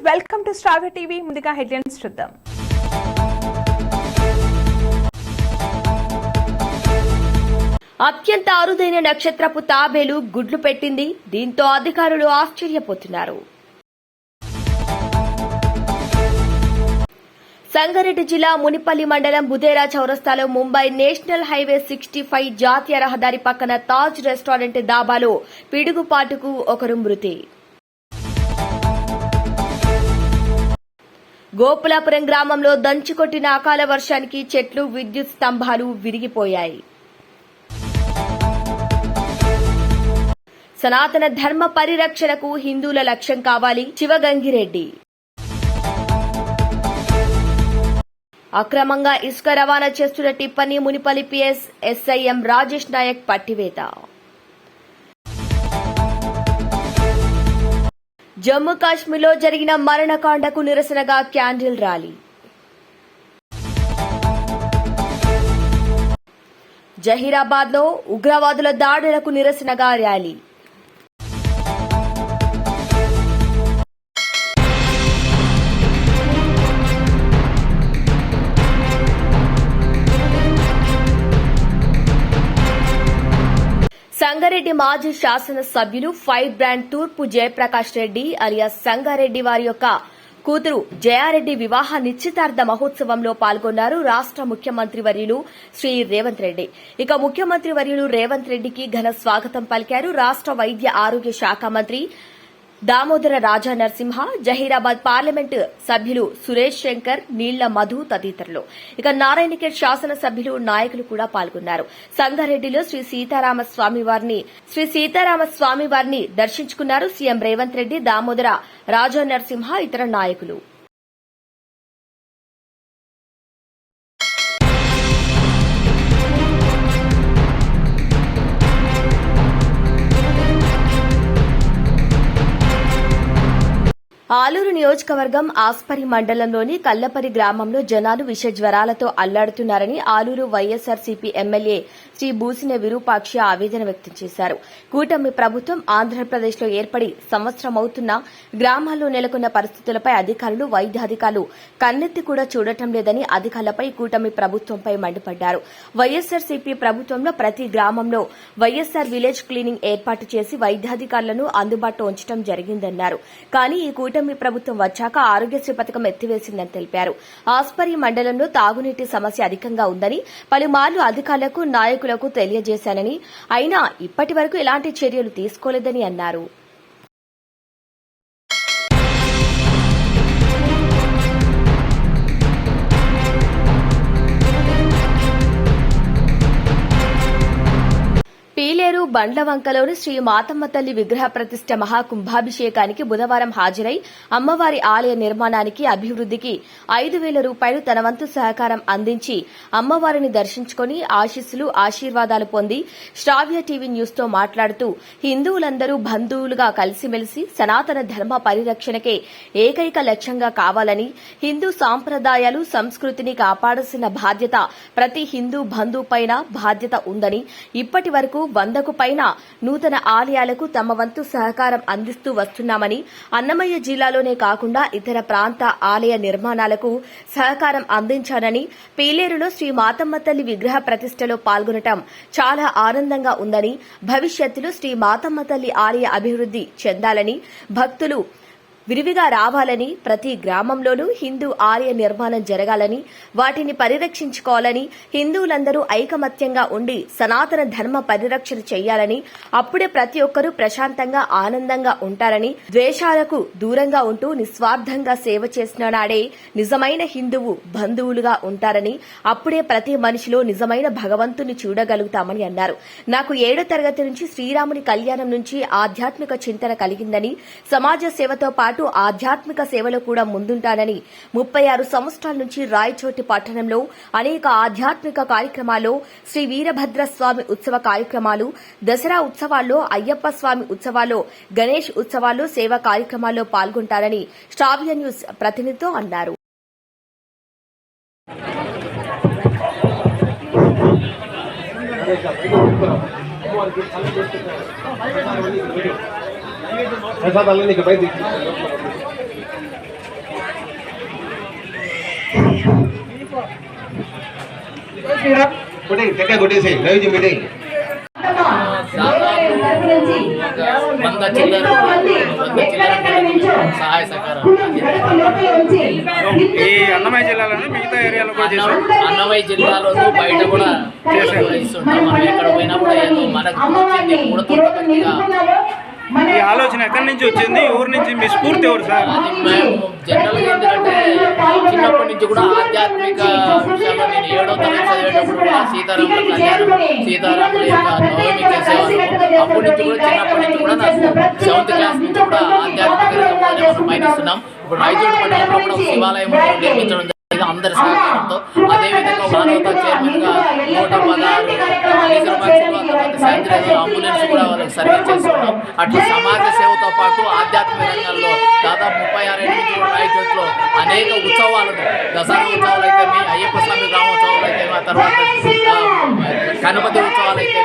Welcome to star TV. ముందుగా headlines చూద్దాం. అత్యంత అరుదైన నక్షత్రపు తాబేలు గుడ్లు పెట్టింది. దీంతో అధికారులు ఆశ్చర్యపోతున్నారు. సంగారెడ్డి జిల్లా మునిపల్లి మండలం బుదేరా చౌరస్తాలో ముంబై నేషనల్ హైవే 65 జాతీయ రహదారి పక్కన తాజ్ రెస్టారెంట్ దాబాలో పిడుగుపాటుకు ఒకరు మృతి. గోపులాపురం గ్రామంలో దంచుకొట్టిన అకాల వర్షానికి చెట్లు, విద్యుత్ స్తంభాలు విరిగిపోయాయి. సనాతన ధర్మ పరిరక్షణకు హిందువుల లక్ష్యం కావాలి, శివగంగిరెడ్డి. అక్రమంగా ఇసుక రవాణా చేస్తున్న టిప్పని మునిపల్లి పిఎస్ ఎస్ఐఎం రాజేష్ నాయక్ పట్టివేత. జమ్మూ కాశ్మీర్లో జరిగిన మరణకాండకు నిరసనగా క్యాండిల్ ర్యాలీ. జహీరాబాద్లో ఉగ్రవాదుల దాడులకు నిరసనగా ర్యాలీ. సంగారెడ్డి మాజీ శాసనసభ్యులు ఫైర్ బ్రాండ్ తూర్పు జయప్రకాష్ రెడ్డి అలియాస్ సంగారెడ్డి వారి యొక్క కూతురు జయారెడ్డి వివాహ నిశ్చితార్థ మహోత్సవంలో పాల్గొన్నారు రాష్ట ముఖ్యమంత్రి వర్యులు శ్రీ రేవంత్ రెడ్డి. ఇక ముఖ్యమంత్రి వర్యులు రేవంత్ రెడ్డికి ఘన స్వాగతం పలికారు రాష్ట వైద్య ఆరోగ్య శాఖ మంత్రి దామోదర రాజా నరసింహ, జహీరాబాద్ పార్లమెంటు సభ్యులు సురేష్ శంకర్, నీళ్ల మధు తదితరులు. ఇక నారాయణఖేడ్ శాసనసభ్యులు, నాయకులు కూడా పాల్గొన్నారు. సంగారెడ్డిలో శ్రీ సీతారామస్వామి వారిని దర్శించుకున్నారు సీఎం రేవంత్ రెడ్డి, దామోదర రాజా నరసింహ, ఇతర నాయకులు. ఆలూరు నియోజకవర్గం ఆస్పరి మండలంలోని కల్లపరి గ్రామంలో జనాలు విష జ్వరాలతో అల్లాడుతున్నారని ఆలూరు వైఎస్సార్సీపీ ఎమ్మెల్యే శ్రీ బూసిన విరూపాక్షి ఆవేదన వ్యక్తం చేశారు. కూటమి ప్రభుత్వం ఆంధ్రప్రదేశ్లో ఏర్పడి సంవత్సరమవుతున్నా గ్రామాల్లో నెలకొన్న పరిస్థితులపై అధికారులు, వైద్యాధికారులు కన్నెత్తి కూడా చూడటం లేదని అధికారులపై, కూటమి ప్రభుత్వంపై మండిపడ్డారు. వైఎస్సార్సీపీ ప్రభుత్వంలో ప్రతి గ్రామంలో వైఎస్సార్ విలేజ్ క్లీనింగ్ ఏర్పాటు చేసి వైద్యాధికారులను అందుబాటులో ఉంచడం జరిగిందన్నారు. కానీ ఈ కూటమి ప్రభుత్వం వచ్చాక ఆరోగ్యశ్రీ పథకం ఎత్తివేసిందని తెలిపారు. ఆస్పరి మండలంలో తాగునీటి సమస్య అధికంగా ఉందని పలుమార్లు అధికారులకు, నాయకులకు తెలియజేశానని, అయినా ఇప్పటి వరకు ఎలాంటి చర్యలు తీసుకోలేదని అన్నారు. పీలేరు బండ్లవంకలోని శ్రీ మాతమ్మ తల్లి విగ్రహ ప్రతిష్ట మహాకుంభాభిషేకానికి బుధవారం హాజరై అమ్మవారి ఆలయ నిర్మాణానికి, అభివృద్దికి 5,000 రూపాయలు తన వంతు సహకారం అందించి అమ్మవారిని దర్శించుకుని ఆశీస్సులు, ఆశీర్వాదాలు పొంది శ్రావ్య టీవీ న్యూస్ తో మాట్లాడుతూ హిందువులందరూ బంధువులుగా కలిసిమెలిసి సనాతన ధర్మ పరిరక్షణకే ఏకైక లక్ష్యంగా కావాలని, హిందూ సాంప్రదాయాలు, సంస్కృతిని కాపాడాల్సిన బాధ్యత ప్రతి హిందూ బంధువుపైన బాధ్యత ఉందని, ఇప్పటి వరకు 100కు పైన నూతన ఆలయాలకు తమ వంతు సహకారం అందిస్తూ వస్తున్నామని, అన్నమయ్య జిల్లాలోనే కాకుండా ఇతర ప్రాంత ఆలయ నిర్మాణాలకు సహకారం అందించానని, పీలేరులో శ్రీ మాతమ్మ తల్లి విగ్రహ ప్రతిష్టలో పాల్గొనడం చాలా ఆనందంగా ఉందని, భవిష్యత్తులో శ్రీ మాతమ్మ తల్లి ఆలయ అభివృద్ది చెందాలని, భక్తులు విరివిగా రావాలని, ప్రతి గ్రామంలోనూ హిందూ ఆలయ నిర్మాణం జరగాలని, వాటిని పరిరక్షించుకోవాలని, హిందువులందరూ ఐకమత్యంగా ఉండి సనాతన ధర్మ పరిరక్షణ చేయాలని, అప్పుడే ప్రతి ఒక్కరూ ప్రశాంతంగా, ఆనందంగా ఉంటారని, ద్వేషాలకు దూరంగా ఉంటూ నిస్వార్థంగా సేవ చేసిన నాడే నిజమైన హిందువు బంధువులుగా ఉంటారని, అప్పుడే ప్రతి మనిషిలో నిజమైన భగవంతుని చూడగలుగుతామని అన్నారు. నాకు 7వ తరగతి నుంచి శ్రీరాముని కళ్యాణం నుంచి ఆధ్యాత్మిక చింతన కలిగిందని, సమాజ సేవతో పాటు ఆధ్యాత్మిక సేవలో కూడా ముందుంటానని, 36 సంవత్సరాల నుంచి రాయచోటి పట్టణంలో అనేక ఆధ్యాత్మిక కార్యక్రమాల్లో, శ్రీ వీరభద్రస్వామి ఉత్సవ కార్యక్రమాలు, దసరా ఉత్సవాల్లో, అయ్యప్ప స్వామి ఉత్సవాల్లో, గణేష్ ఉత్సవాల్లో, సేవా కార్యక్రమాల్లో పాల్గొంటారని శ్రావ్య న్యూస్ ప్రతినిధితో అన్నారు. ऐसा डालने के भाई కొట్టేసి లైవ్ మీటింగ్ 100 చిల్లర సహాయ సహకారం ఈ అన్నమయ్య జిల్లాలోనే మిగతా ఏరియాలో కూడా చేశారు. అన్నమయ్య జిల్లాలో బయట కూడా ఇస్తుంటాం. మనం ఎక్కడ పోయినా కూడా ఏదో మనకు వచ్చింది కూడతొందరగా. ఈ ఆలోచన ఎక్కడి నుంచి వచ్చింది, ఊరు నుంచి మీ స్ఫూర్తి ఎవరు సార్? అది మేము జనరల్గా ఎందుకంటే చిన్నప్పటి నుంచి కూడా ఆధ్యాత్మిక విషయాల్లో నేను 7వ తరగతి చదివేటప్పుడు కూడా సీతారాముల కళ్యాణం, సీతారాముల యొక్క నవమి చేసేవాళ్ళం. అప్పటి నుంచి కూడా చిన్నప్పటి నుంచి కూడా నాకు 7th క్లాస్ నుంచి కూడా ఆధ్యాత్మిక రంగంలోనే మనం పయనిస్తున్నాం. ఇప్పుడు రాయచోటి పట్టణంలో కూడా ఒక శివాలయం నిర్మించడం జరిగింది అందరి సహకారంతో. అదేవిధంగా మానవతా చైర్మన్గా 116 అంబులెన్స్ కూడా వాళ్ళకి సర్వీస్ చేస్తున్నాం. అట్లా సమాజ సేవతో పాటు ఆధ్యాత్మిక రంగంలో దాదాపు 36 ఏళ్ళ నుంచి కూడా రాయచోట్లో అనేక ఉత్సవాలను, దసరా ఉత్సవాలు అయితే, అయ్యప్ప స్వామి గ్రామోత్సవాలు అయితే, ఆ తర్వాత గణపతి ఉత్సవాలు అయితే,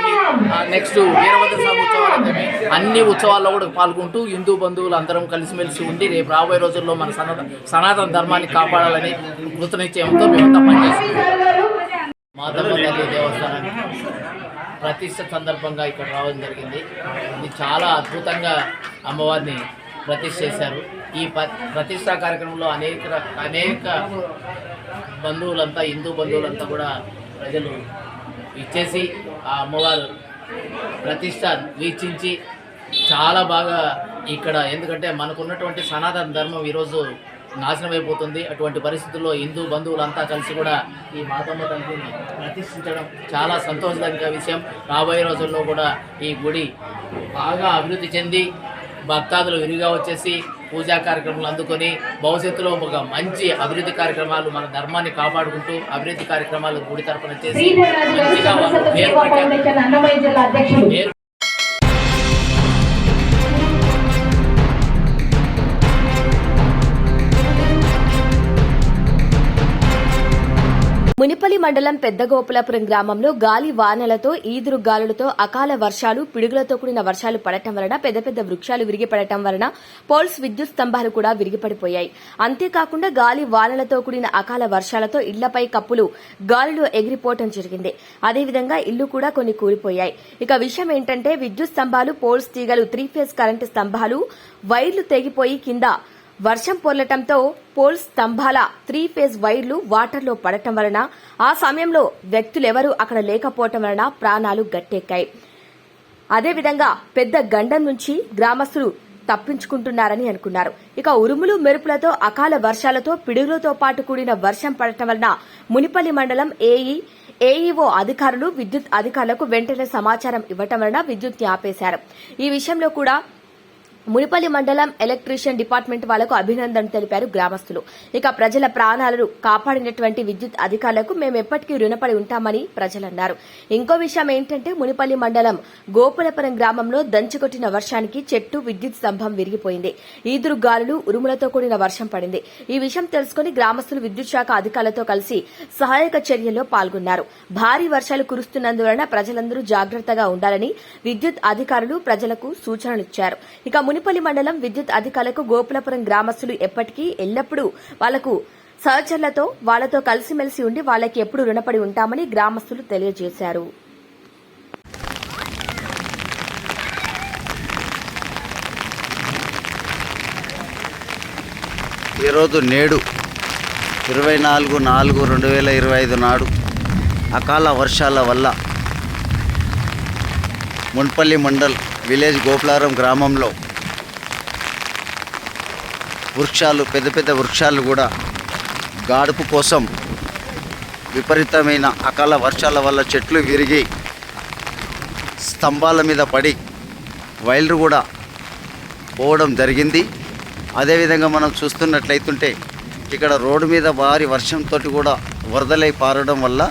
నెక్స్ట్ వీరభద్ర స్వామి ఉత్సవాలు అయితే, అన్ని ఉత్సవాల్లో కూడా పాల్గొంటూ హిందూ బంధువులు అందరం కలిసిమెలిసి ఉండి రేపు రాబోయే రోజుల్లో మన సనాతన ధర్మాన్ని కాపాడాలని కృతనిశ్చయంతో మేమంతా పనిచేస్తున్నాం. మాతమ్మ తల్లి దేవస్థానానికి ప్రతిష్ట సందర్భంగా ఇక్కడ రావడం జరిగింది. ఇది చాలా అద్భుతంగా అమ్మవారిని ప్రతిష్ఠ చేశారు. ఈ ప్రతిష్టా కార్యక్రమంలో అనేక బంధువులంతా, హిందూ బంధువులంతా కూడా ప్రజలు ఇచ్చేసి ఆ అమ్మవారు ప్రతిష్ట వీక్షించి చాలా బాగా ఇక్కడ, ఎందుకంటే మనకున్నటువంటి సనాతన ధర్మం ఈరోజు నాశనం అయిపోతుంది. అటువంటి పరిస్థితుల్లో హిందూ బంధువులంతా కలిసి కూడా ఈ మాతమ్మ తల్లిని ప్రతిష్ఠించడం చాలా సంతోషదాయక విషయం. రాబోయే రోజుల్లో కూడా ఈ గుడి బాగా అభివృద్ధి చెంది భక్తాదులు విరిగా వచ్చేసి పూజా కార్యక్రమాలు అందుకొని భవిష్యత్తులో ఒక మంచి అభివృద్ధి కార్యక్రమాలు, మన ధర్మాన్ని కాపాడుకుంటూ అభివృద్ధి కార్యక్రమాలు గుడి తరపున చేసి మంచిగా వాళ్ళు పేరు మునిపల్లి మండలం పెద్దగోపులాపురం గ్రామంలో గాలి వానలతో, ఈదురు గాలులతో, అకాల వర్షాలు, పిడుగులతో కూడిన వర్షాలు పడటం వలన పెద్ద పెద్ద వృక్షాలు విరిగిపడటం వలన పోల్స్, విద్యుత్ స్తంభాలు కూడా విరిగిపడిపోయాయి. అంతేకాకుండా గాలి వానలతో కూడిన అకాల వర్షాలతో ఇళ్లపై కప్పులు గాలిలో ఎగిరిపోవటం జరిగింది. అదేవిధంగా ఇళ్లు కూడా కొన్ని కూలిపోయాయి. ఇక విషయం ఏంటంటే విద్యుత్ స్తంభాలు, పోల్స్ తీగలు, 3 ఫేజ్ కరెంటు స్తంభాలు, వైర్లు తెగిపోయి కింద వర్షం పొర్లటంతో పోల్ స్తంభాల 3 ఫేజ్ వైర్లు వాటర్లో పడటం వలన ఆ సమయంలో వ్యక్తులెవరూ అక్కడ లేకపోవటం వలన ప్రాణాలు గట్టెక్కాయి. అదేవిధంగా పెద్ద గండం నుంచి గ్రామస్తులు తప్పించుకుంటున్నారని అనుకున్నారు. ఇక ఉరుములు మెరుపులతో, అకాల వర్షాలతో, పిడుగులతో పాటు కూడిన వర్షం పడటం వలన మునిపల్లి మండలం ఏఈఓ అధికారులు విద్యుత్ అధికారులకు వెంటనే సమాచారం ఇవ్వటం వలన విద్యుత్ని ఆపేశారు. ఈ విషయంలో కూడా మునిపల్లి మండలం ఎలక్ట్రీషియన్ డిపార్ట్మెంట్ వాళ్లకు అభినందనలు తెలిపారు గ్రామస్తులు. ఇక ప్రజల ప్రాణాలను కాపాడినటువంటి విద్యుత్ అధికారులకు మేము ఎప్పటికీ రుణపడి ఉంటామని ప్రజలన్నారు. ఇంకో విషయం ఏంటంటే మునిపల్లి మండలం గోపులపురం గ్రామంలో దంచుకొట్టిన వర్షానికి చెట్టు, విద్యుత్ స్తంభం విరిగిపోయింది. ఈదురు గాలులు, ఉరుములతో కూడిన వర్షం పడింది. ఈ విషయం తెలుసుకుని గ్రామస్తులు విద్యుత్ శాఖ అధికారులతో కలిసి సహాయక చర్యల్లో పాల్గొన్నారు. భారీ వర్షాలు కురుస్తున్నందువలన ప్రజలందరూ జాగ్రత్తగా ఉండాలని విద్యుత్ అధికారులు ప్రజలకు సూచనలిచ్చారు. ఇక మునిపల్లి మండలం విద్యుత్ అధికారులకు గోపులపురం గ్రామస్తులు ఎప్పటికీ ఎల్లప్పుడూ వాళ్లకు సహచరులతో వాళ్లతో కలిసిమెలిసి ఉండి వాళ్లకి ఎప్పుడు రుణపడి ఉంటామని గ్రామస్తులు తెలియజేశారు. ఈరోజు నేడు 24/4/2025 నాడు అకాల వర్షాల వల్ల మున్పల్లి మండల్ విలేజ్ గోపులారం గ్రామంలో వృక్షాలు, పెద్ద పెద్ద వృక్షాలు కూడా గాడుపు కోసం విపరీతమైన అకాల వర్షాల వల్ల చెట్లు విరిగి స్తంభాల మీద పడి వైర్లు కూడా పోవడం జరిగింది. అదేవిధంగా మనం చూస్తున్నట్లయితుంటే ఇక్కడ రోడ్డు మీద భారీ వర్షంతో కూడా వరదలై పారడం వల్ల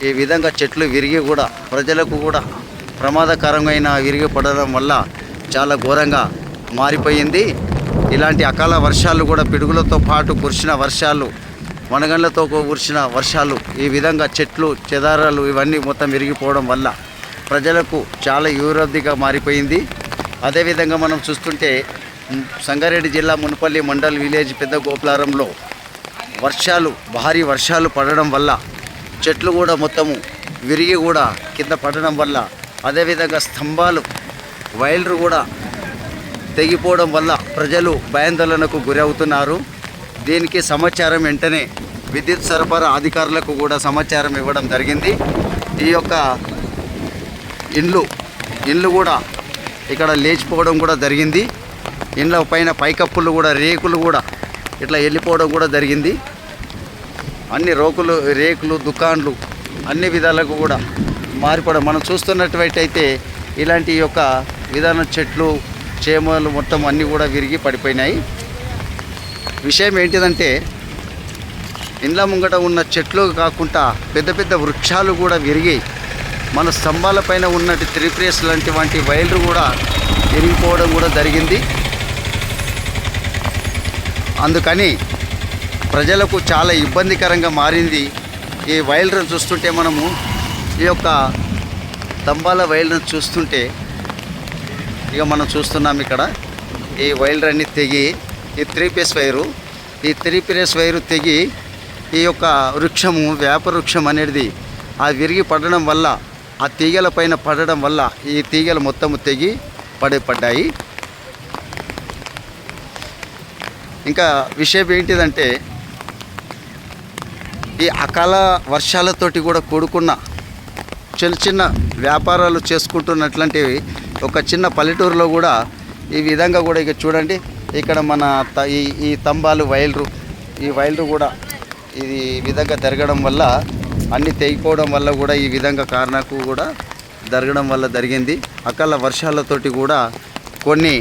ఈ విధంగా చెట్లు విరిగి కూడా ప్రజలకు కూడా ప్రమాదకరమైన విరిగి పడడం వల్ల చాలా ఘోరంగా మారిపోయింది. ఇలాంటి అకాల వర్షాలు కూడా పిడుగులతో పాటు కురిసిన వర్షాలు, వనగండ్లతో కురిసిన వర్షాలు, ఈ విధంగా చెట్లు, చెదారాలు ఇవన్నీ మొత్తం విరిగిపోవడం వల్ల ప్రజలకు చాలా యూరబ్దిగా మారిపోయింది. అదేవిధంగా మనం చూస్తుంటే సంగారెడ్డి జిల్లా మున్పల్లి మండల్ విలేజ్ పెద్ద గోపులారంలో భారీ వర్షాలు పడడం వల్ల చెట్లు కూడా మొత్తము విరిగి కూడా కింద పడడం వల్ల, అదేవిధంగా స్తంభాలు వైర్లు కూడా తెగిపోవడం వల్ల ప్రజలు భయాందోళనకు గురవుతున్నారు. దీనికి సమాచారం వెంటనే విద్యుత్ సరఫరా అధికారులకు కూడా సమాచారం ఇవ్వడం జరిగింది. ఈ యొక్క ఇండ్లు కూడా ఇక్కడ లేచిపోవడం కూడా జరిగింది. ఇండ్ల పైన పైకప్పులు కూడా, రేకులు కూడా ఇట్లా వెళ్ళిపోవడం కూడా జరిగింది. అన్ని రేకులు దుకాన్లు అన్ని విధాలకు కూడా మారిపోవడం మనం చూస్తున్నట్లయితే ఇలాంటి యొక్క విధానం చెట్లు చేమలు మొత్తం అన్నీ కూడా విరిగి పడిపోయినాయి. విషయం ఏంటిదంటే ఇండ్ల ముంగట ఉన్న చెట్లు కాకుండా పెద్ద పెద్ద వృక్షాలు కూడా విరిగి మన స్తంభాల పైన ఉన్నట్టు త్రిప్రేస్ వంటి వైర్లు కూడా విరిగిపోవడం కూడా జరిగింది. అందుకని ప్రజలకు చాలా ఇబ్బందికరంగా మారింది. ఈ వైర్లను చూస్తుంటే మనము ఈ యొక్క స్తంభాల వైర్లను చూస్తుంటే ఇక మనం చూస్తున్నాం ఇక్కడ ఈ వైర్లు అన్నీ తెగి ఈ త్రీ పీస్ వైరు తెగి ఈ యొక్క వృక్షము వేప వృక్షం అనేది ఆ విరిగి పడడం వల్ల, ఆ తీగల పైన పడడం వల్ల ఈ తీగలు మొత్తము తెగి పడ్డాయి. ఇంకా విషయం ఏంటిదంటే ఈ అకాల వర్షాలతోటి కూడా కూడుకున్న చిన్న వ్యాపారాలు చేసుకుంటున్నట్లాంటి ఒక చిన్న పల్లెటూరులో కూడా ఈ విధంగా కూడా ఇక చూడండి, ఇక్కడ మన ఈ స్తంభాలు ఈ వైర్లు కూడా ఇది విధంగా జరగడం వల్ల, అన్నీ తెగిపోవడం వల్ల కూడా ఈ విధంగా కారణకు కూడా జరగడం వల్ల జరిగింది. అకాల వర్షాలతోటి కూడా కొన్ని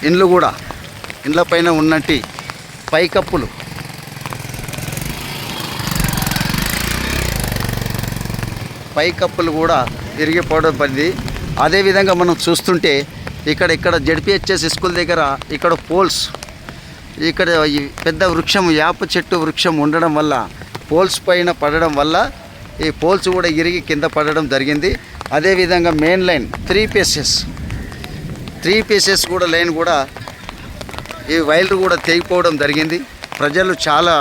ఇండ్ల పైన ఉన్నట్టు పైకప్పులు కూడా విరిగిపోవడం పడింది. అదేవిధంగా మనం చూస్తుంటే ఇక్కడ జెడ్పిహెచ్ఎస్ స్కూల్ దగ్గర ఇక్కడ పోల్స్, ఇక్కడ ఈ పెద్ద వృక్షం యాప చెట్టు వృక్షం ఉండడం వల్ల పోల్స్ పైన పడడం వల్ల ఈ పోల్స్ కూడా ఇరిగి కింద పడడం జరిగింది. అదేవిధంగా మెయిన్ లైన్ త్రీ పీసెస్ కూడా లైన్ కూడా ఈ వైర్లు కూడా తెగిపోవడం జరిగింది. ప్రజలు చాలా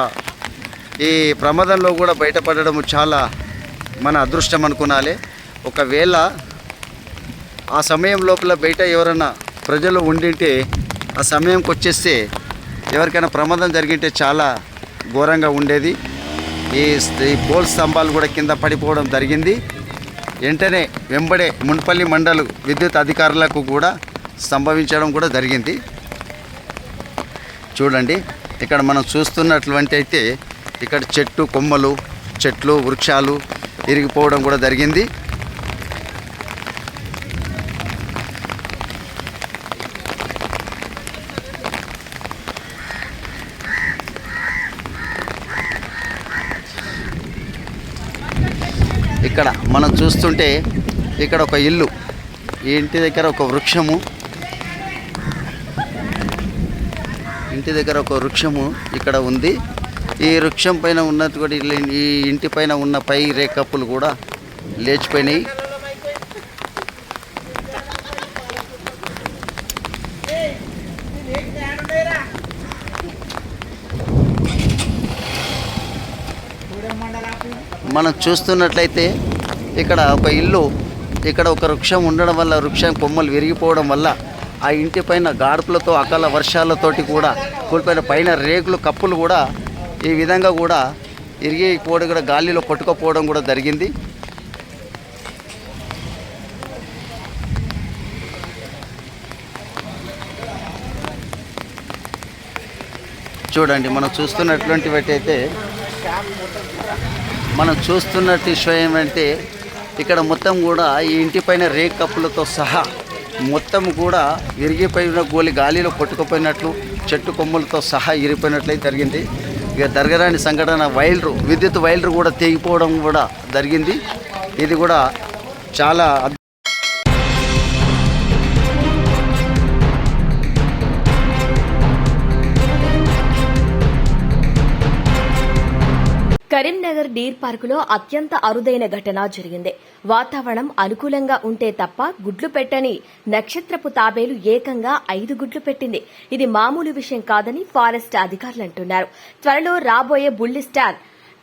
ఈ ప్రమాదంలో కూడా బయటపడడం చాలా మన అదృష్టం అనుకునాలి. ఒకవేళ ఆ సమయం లోపల బయట ఎవరైనా ప్రజలు ఉండింటే, ఆ సమయంకి వచ్చేస్తే ఎవరికైనా ప్రమాదం జరిగింటే చాలా ఘోరంగా ఉండేది. ఈ పోల్ స్తంభాలు కూడా కింద పడిపోవడం జరిగింది. వెంటనే వెంబడే మున్పల్లి మండల విద్యుత్ అధికారులకు కూడా సంభవించడం కూడా జరిగింది. చూడండి, ఇక్కడ మనం చూస్తున్నటువంటి అయితే ఇక్కడ చెట్లు వృక్షాలు ఇరిగిపోవడం కూడా జరిగింది. ఇక్కడ మనం చూస్తుంటే ఇక్కడ ఒక ఇల్లు, ఈ ఇంటి దగ్గర ఒక వృక్షము ఇక్కడ ఉంది. ఈ వృక్షం పైన ఉన్నది కూడా ఈ ఇంటి పైన ఉన్న పై రేకప్పులు కూడా లేచిపోయినాయి. మనం చూస్తున్నట్లయితే ఇక్కడ ఒక ఇల్లు, ఇక్కడ ఒక వృక్షం ఉండడం వల్ల, వృక్షం కొమ్మలు విరిగిపోవడం వల్ల ఆ ఇంటి పైన గాడుపులతో అకాల వర్షాలతోటి కూడా కూలిపోయిన పైన రేకులు కప్పులు కూడా ఈ విధంగా కూడా ఇరిగిపోవడం కూడా గాలిలో కొట్టుకుపోవడం కూడా జరిగింది. చూడండి, మనం చూస్తున్నటువంటి విషయం ఏమంటే ఇక్కడ మొత్తం కూడా ఈ ఇంటి పైన రేక్ కప్పులతో సహా మొత్తం కూడా విరిగిపోయిన గాలిలో కొట్టుకుపోయినట్లు, చెట్టు కొమ్మలతో సహా ఇరిగిపోయినట్లయితే జరిగింది. ఇక జరగరాని సంఘటన విద్యుత్ వైర్లు కూడా తెగిపోవడం కూడా జరిగింది. ఇది కూడా చాలా కరీంనగర్ డీర్ పార్కులో అత్యంత అరుదైన ఘటన జరిగింది. వాతావరణం అనుకూలంగా ఉంటే తప్ప గుడ్లు పెట్టని నక్షత్రపు తాబేలు ఏకంగా 5 గుడ్లు పెట్టింది. ఇది మామూలు విషయం కాదని ఫారెస్ట్ అధికారులు అంటున్నారు. త్వరలో రాబోయే బుల్లి స్టార్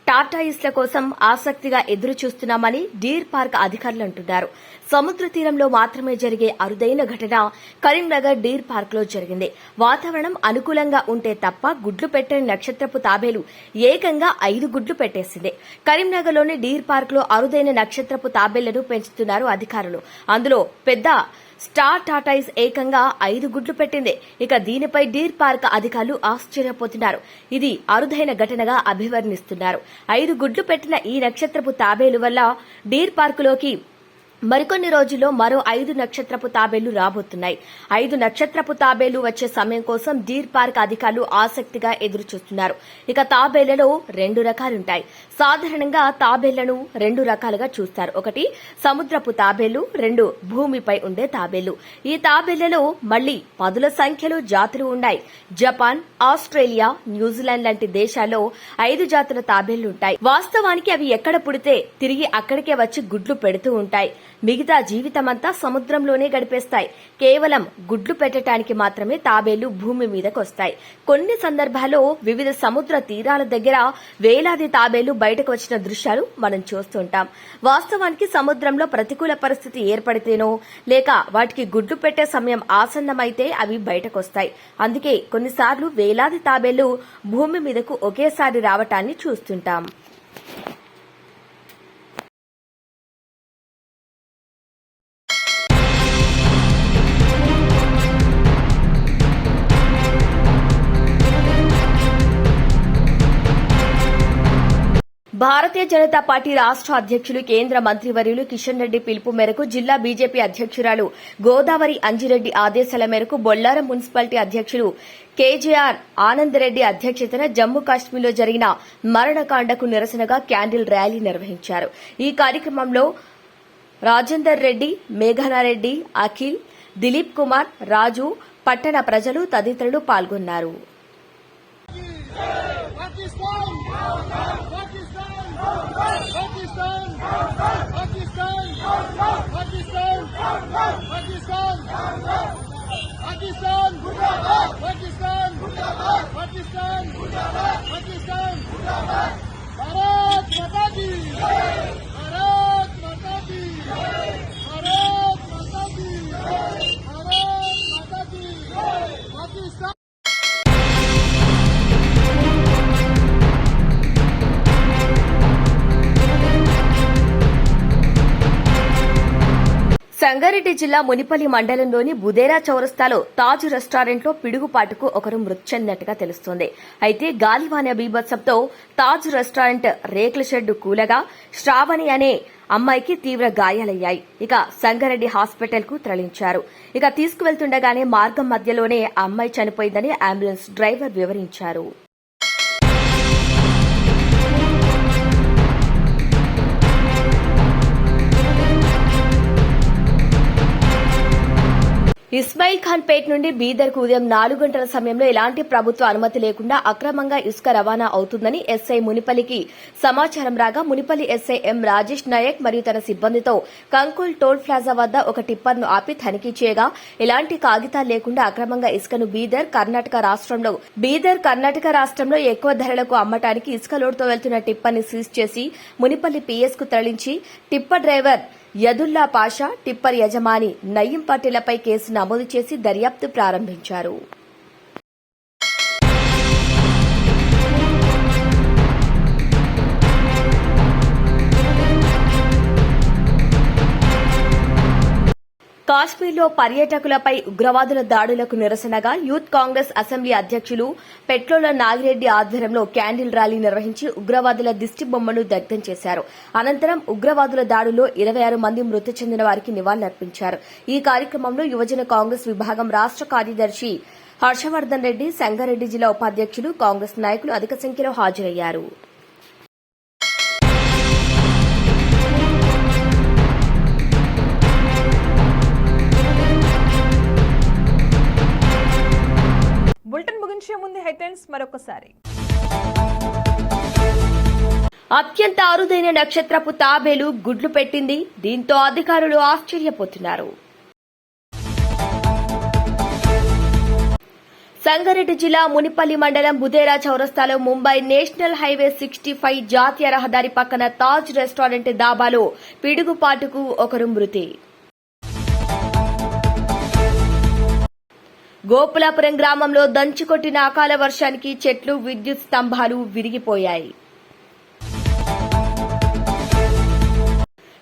టాటాయిస్ల కోసం ఆసక్తిగా ఎదురు చూస్తున్నామని డీర్ పార్క్ అధికారులు అంటున్నారు. సముద్ర తీరంలో మాత్రమే జరిగే అరుదైన ఘటన కరీంనగర్ డీర్ పార్క్ లో జరిగింది. వాతావరణం అనుకూలంగా ఉంటే తప్ప గుడ్లు పెట్టని నక్షత్రపు తాబేలు ఏకంగా 5 గుడ్లు పెట్టేసింది. కరీంనగర్లోని డీర్ పార్క్ లో అరుదైన నక్షత్రపు తాబేళ్లను పెంచుతున్నారు అధికారులు. అందులో పెద్ద స్టార్ టాటాయిస్ ఏకంగా 5 గుడ్లు పెట్టింది. ఇక దీనిపై డీర్ పార్క్ అధికారులు ఆశ్చర్యపోతున్నారు. ఇది అరుదైన ఘటనగా అభివర్ణిస్తున్నారు. 5 గుడ్లు పెట్టిన ఈ నక్షత్రపు తాబేలు వల్ల డీర్ పార్కులోకి మరికొన్ని రోజుల్లో మరో 5 నక్షత్రపు తాబేళ్లు రాబోతున్నాయి. 5 నక్షత్రపు తాబేళ్లు వచ్చే సమయం కోసం డీర్ పార్క్ అధికారులు ఆసక్తిగా ఎదురుచూస్తున్నారు. ఇక తాబేళ్లలో 2 రకాలుంటాయి. సాధారణంగా తాబేళ్లను 2 రకాలుగా చూస్తారు. ఒకటి సముద్రపు తాబేళ్లు, 2 భూమిపై ఉండే తాబేళ్లు. ఈ తాబేళ్లలో మళ్లీ పదుల సంఖ్యలో జాతులు ఉన్నాయి. జపాన్, ఆస్ట్రేలియా, న్యూజిలాండ్ లాంటి దేశాల్లో 5 జాతుల తాబేళ్లుంటాయి. వాస్తవానికి అవి ఎక్కడ పుడితే తిరిగి అక్కడికే వచ్చి గుడ్లు పెడుతూ ఉంటాయి. మిగతా జీవితమంతా సముద్రంలోనే గడిపేస్తాయి. కేవలం గుడ్లు పెట్టడానికి మాత్రమే తాబేళ్లు భూమి మీదకొస్తాయి. కొన్ని సందర్భాల్లో వివిధ సముద్ర తీరాల దగ్గర వేలాది తాబేళ్లు బయటకు వచ్చిన దృశ్యాలు మనం చూస్తుంటాం. వాస్తవానికి సముద్రంలో ప్రతికూల పరిస్థితి ఏర్పడితేనో లేక వాటికి గుడ్లు పెట్టే సమయం ఆసన్నమైతే అవి బయటకొస్తాయి. అందుకే కొన్నిసార్లు వేలాది తాబేళ్లు భూమి మీదకు ఒకేసారి రావటాన్ని చూస్తుంటాం. భారతీయ జనతా పార్టీ రాష్ట అధ్యక్షులు కేంద్ర మంత్రివర్యులు కిషన్ రెడ్డి పిలుపు మేరకు జిల్లా బీజేపీ అధ్యక్షురాలు గోదావరి అంజిరెడ్డి ఆదేశాల మేరకు బొల్లారం మున్సిపాలిటీ అధ్యక్షులు కేజేఆర్ ఆనందరెడ్డి అధ్యక్షతన జమ్మూ కాశ్మీర్లో జరిగిన మరణకాండకు నిరసనగా క్యాండిల్ ర్యాలీ నిర్వహించారు. ఈ కార్యక్రమంలో రాజేందర్ రెడ్డి, మేఘనారెడ్డి, అఖిల్, దిలీప్ కుమార్, రాజు, పట్టణ ప్రజలు తదితరులు పాల్గొన్నారు. సంగారెడ్డి జిల్లా మునిపల్లి మండలంలోని బుదేరా చౌరస్తాలో తాజ్ రెస్టారెంట్లో పిడుగుపాటుకు ఒకరు మృతి చెందినట్టుగా తెలుస్తోంది. అయితే గాలివాన బీభత్సంతో తాజ్ రెస్టారెంట్ రేకుల షెడ్డు కూలగా శ్రావణి అనే అమ్మాయికి తీవ్ర గాయాలయ్యాయి. ఇక సంగారెడ్డి హాస్పిటల్ కు తరలించారు. ఇక తీసుకువెళ్తుండగానే మార్గం మధ్యలోనే ఆ అమ్మాయి చనిపోయిందని అంబులెన్స్ డ్రైవర్ వివరించారు. ఇస్మాయిల్ ఖాన్ పేట్ నుండి బీదర్ కు ఉదయం 4 గంటల సమయంలో ఎలాంటి ప్రభుత్వ అనుమతి లేకుండా అక్రమంగా ఇసుక రవాణా అవుతుందని ఎస్ఐ మునిపల్లికి సమాచారం రాగా మునిపల్లి ఎస్ఐ ఎం రాజేష్ నాయక్ మరియు తన సిబ్బందితో కంకోల్ టోల్ ప్లాజా వద్ద ఒక టిప్పర్ను ఆపి తనిఖీ చేయగా ఎలాంటి కాగితాలు లేకుండా అక్రమంగా ఇసుకను బీదర్ కర్ణాటక రాష్ట్రంలో ఎక్కువ ధరలకు అమ్మటానికి ఇసుక లోడ్తో వెళ్తున్న టిప్పర్ని సీజ్ చేసి మునిపల్లి పీఎస్ కు తరలించి టిప్పర్ డ్రైవర్ యదుల్లా పాషా, టిప్పర్ యజమాని నయీం పటేలపై కేసు నమోదు చేసి దర్యాప్తు ప్రారంభించారు. కాశ్మీర్లో పర్యాటకులపై ఉగ్రవాదుల దాడులకు నిరసనగా యూత్ కాంగ్రెస్ అసెంబ్లీ అధ్యక్షులు పెట్రోల నాగిరెడ్డి ఆధ్వర్యంలో క్యాండిల్ ర్యాలీ నిర్వహించి ఉగ్రవాదుల దిష్టి బొమ్మను దగ్ధం చేశారు. అనంతరం ఉగ్రవాదుల దాడుల్లో 26 మంది మృతి చెందిన వారికి నివాళులర్పించారు. ఈ కార్యక్రమంలో యువజన కాంగ్రెస్ విభాగం రాష్ట కార్యదర్శి హర్షవర్దన్ రెడ్డి, సంగారెడ్డి జిల్లా ఉపాధ్యక్షులు, కాంగ్రెస్ నాయకులు అధిక సంఖ్యలో హాజరయ్యారు. బులెటిన్ ముగించే ముందు హెడ్లైన్స్ మరొకసారి. అత్యంత అరుదైన నక్షత్రపు తాబేలు గుడ్లు పెట్టింది. దీంతో అధికారులు ఆశ్చర్యపోతున్నారు. సంగారెడ్డి జిల్లా మునిపల్లి మండలం బుదేరా చౌరస్తాలో ముంబై నేషనల్ హైవే 65 జాతీయ రహదారి పక్కన తాజ్ రెస్టారెంట్ దాబాలో పిడుగుపాటుకు ఒకరు మృతి. గోపులాపురం గ్రామంలో దంచుకొట్టిన అకాల వర్షానికి చెట్లు, విద్యుత్ స్తంభాలు విరిగిపోయాయి.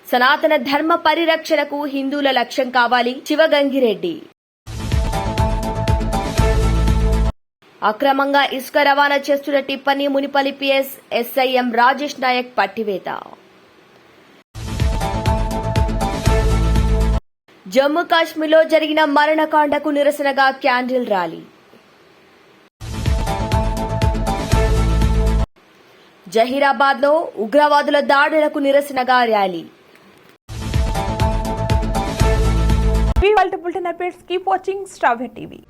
సనాతన ధర్మ పరిరక్షణకు హిందువుల లక్ష్యం కావాలి. శివగంగిరెడ్డి. అక్రమంగా ఇసుక రవాణా చేస్తున్న టిప్పని మునిపల్లి పిఎస్ ఎస్ఐఎం రాజేష్ నాయక్ పట్టివేత. జమ్మూ కాశ్మీర్లో జరిగిన మరణకాండకు నిరసనగా క్యాండిల్ ర్యాలీ. జహీరాబాద్లో ఉగ్రవాదుల దాడులకు నిరసనగా rally. Bulletin updates keep watching star TV.